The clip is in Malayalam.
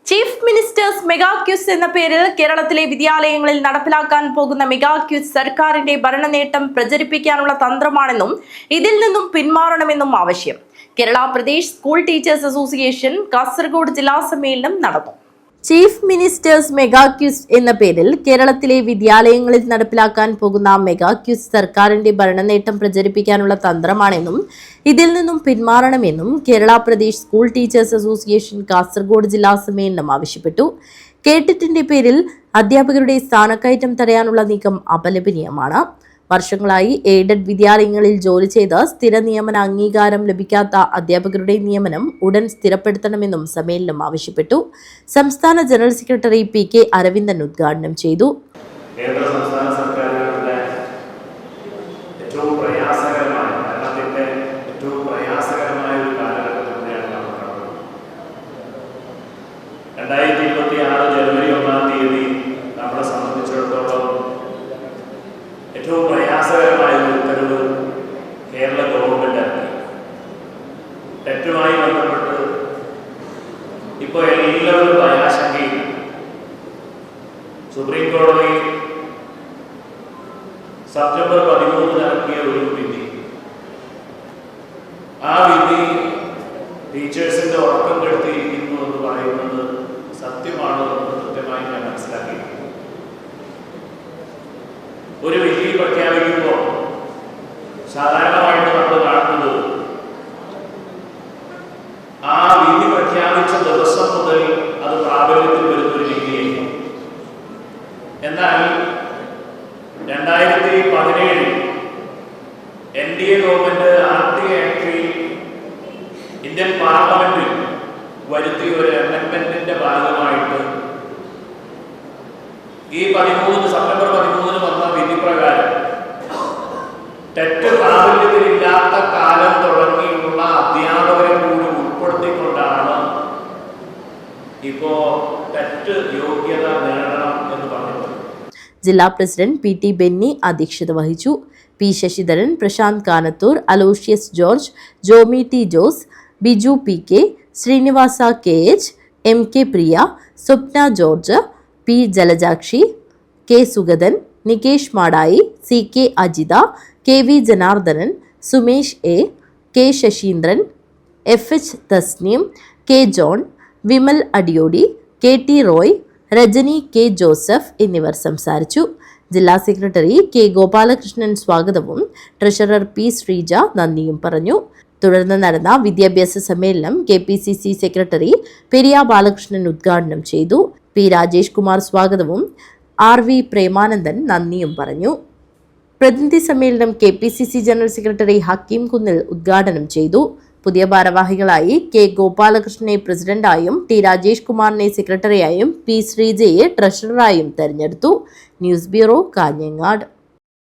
ചീഫ് മിനിസ്റ്റേഴ്സ് മെഗാ ക്വിസ് എന്ന പേരിൽ കേരളത്തിലെ വിദ്യാലയങ്ങളിൽ നടപ്പിലാക്കാൻ പോകുന്ന മെഗാ ക്വിസ് സർക്കാരിന്റെ ഭരണനേട്ടം പ്രചരിപ്പിക്കാനുള്ള തന്ത്രമാണെന്നും ഇതിൽ നിന്നും പിന്മാറണമെന്നും ആവശ്യം. Kerala Pradesh school teachers association Kasaragod ജില്ലാ സമ്മേളനം നടന്നു. ചീഫ് മിനിസ്റ്റേഴ്സ് മെഗാ ക്വിസ് എന്ന പേരിൽ കേരളത്തിലെ വിദ്യാലയങ്ങളിൽ നടപ്പിലാക്കാൻ പോകുന്ന മെഗാ ക്വിസ് സർക്കാരിന്റെ ഭരണനേട്ടം പ്രചരിപ്പിക്കാനുള്ള തന്ത്രമാണെന്നും ഇതിൽ നിന്നും പിന്മാറണമെന്നും Kerala Pradesh school teachers association Kasaragod ജില്ലാ സമ്മേളനം ആവശ്യപ്പെട്ടു. കേട്ടിട്ടിന്റെ പേരിൽ അധ്യാപകരുടെ സ്ഥാനക്കയറ്റം തടയാനുള്ള നീക്കം അപലപനീയമാണ്. വർഷങ്ങളായി എയ്ഡഡ് വിദ്യാലയങ്ങളിൽ ജോലി ചെയ്ത് സ്ഥിര നിയമന അംഗീകാരം ലഭിക്കാത്ത അധ്യാപകരുടെ നിയമനം ഉടൻ സ്ഥിരപ്പെടുത്തണമെന്നും സമ്മേളനം ആവശ്യപ്പെട്ടു. സംസ്ഥാന ജനറൽ സെക്രട്ടറി PK അരവിന്ദൻ ഉദ്ഘാടനം ചെയ്തു. ജനുവരി 1-ാം തീയതി നമ്മളെ സംബന്ധിച്ചിടത്തോളം ഏറ്റവും പ്രയാസകരമായ ഒരു ഉത്തരവ് കേരള ഗവൺമെന്റ് ഇറക്കി. ടെറ്റുമായി ബന്ധപ്പെട്ട് ഇപ്പോൾ എല്ലാവരും ആശങ്കയില്ല. സുപ്രീം കോടതി സെപ്റ്റംബർ 13 ഇറക്കിയ ഒരു വിധി, ആ വിധി ടീച്ചേഴ്സിന്റെ ഉറക്കം കെടുത്തിയിരിക്കുന്നു എന്ന് പറയുന്നത് സത്യമാണോ എന്ന് കൃത്യമായി ഞാൻ മനസ്സിലാക്കി. ഒരു വിധി പ്രഖ്യാപിക്കുമ്പോൾ സാധാരണമായിട്ട് നമ്മൾ കാണുന്നത് ആ വിധി പ്രഖ്യാപിച്ച ദിവസം മുതൽ അത് പ്രാബല്യത്തിൽ വരുന്ന ഒരു വിധിയായിരിക്കും. എന്നാൽ 2017 NDA ഗവൺമെന്റ് RTA ആക്ടിൽ ഇന്ത്യൻ പാർലമെന്റിൽ വരുത്തിയ ഒരു അമെൻമെന്റിന്റെ ഭാഗമായിട്ട് ഈ സെപ്റ്റംബർ 13 വന്ന വിധി പ്രകാരം ടെറ്റ് പ്രാബല്യത്തിലില്ലാത്ത കാലം തുടങ്ങിയുള്ള അധ്യാപകരെ കൂടി ഉൾപ്പെടുത്തിക്കൊണ്ടാണ് ഇപ്പോ ടെറ്റ് യോഗ്യത നേടണം എന്ന് പറഞ്ഞത്. ജില്ലാ പ്രസിഡന്റ് PT ബെന്നി അധ്യക്ഷത വഹിച്ചു. P Sasidharan, Prasanth Kanathur, Aloysius George, Jomy T Jose, Biju PK, Sreenivasa KH, MK Priya, Swapna George, P Jalajakshi, K Sugathan, Nikesh Madayi, CK Ajitha, KV Janardhanan, Sumesh A, K Sasindran, FH Thasneem, K John, Vimal Adiyodi, KT Roy, Rajani K Joseph എന്നിവർ സംസാരിച്ചു. ജില്ലാ സെക്രട്ടറി K ഗോപാലകൃഷ്ണൻ സ്വാഗതവും ട്രഷറർ P ശ്രീജ നന്ദിയും പറഞ്ഞു. തുടർന്ന് നടന്ന വിദ്യാഭ്യാസ സമ്മേളനം KPCC സെക്രട്ടറി പെരിയ ബാലകൃഷ്ണൻ ഉദ്ഘാടനം ചെയ്തു. P രാജേഷ് കുമാർ സ്വാഗതവും RV പ്രേമാനന്ദൻ നന്ദിയും പറഞ്ഞു. പ്രതിനിധി സമ്മേളനം KPCC ജനറൽ സെക്രട്ടറി ഹക്കീം കുന്നിൽ ഉദ്ഘാടനം ചെയ്തു. പുതിയ ഭാരവാഹികളായി K ഗോപാലകൃഷ്ണനെ പ്രസിഡന്റായും T രാജേഷ് കുമാറിനെ സെക്രട്ടറിയായും P ശ്രീജയെ ട്രഷററായും തെരഞ്ഞെടുത്തു. News bureau, Kanhangad.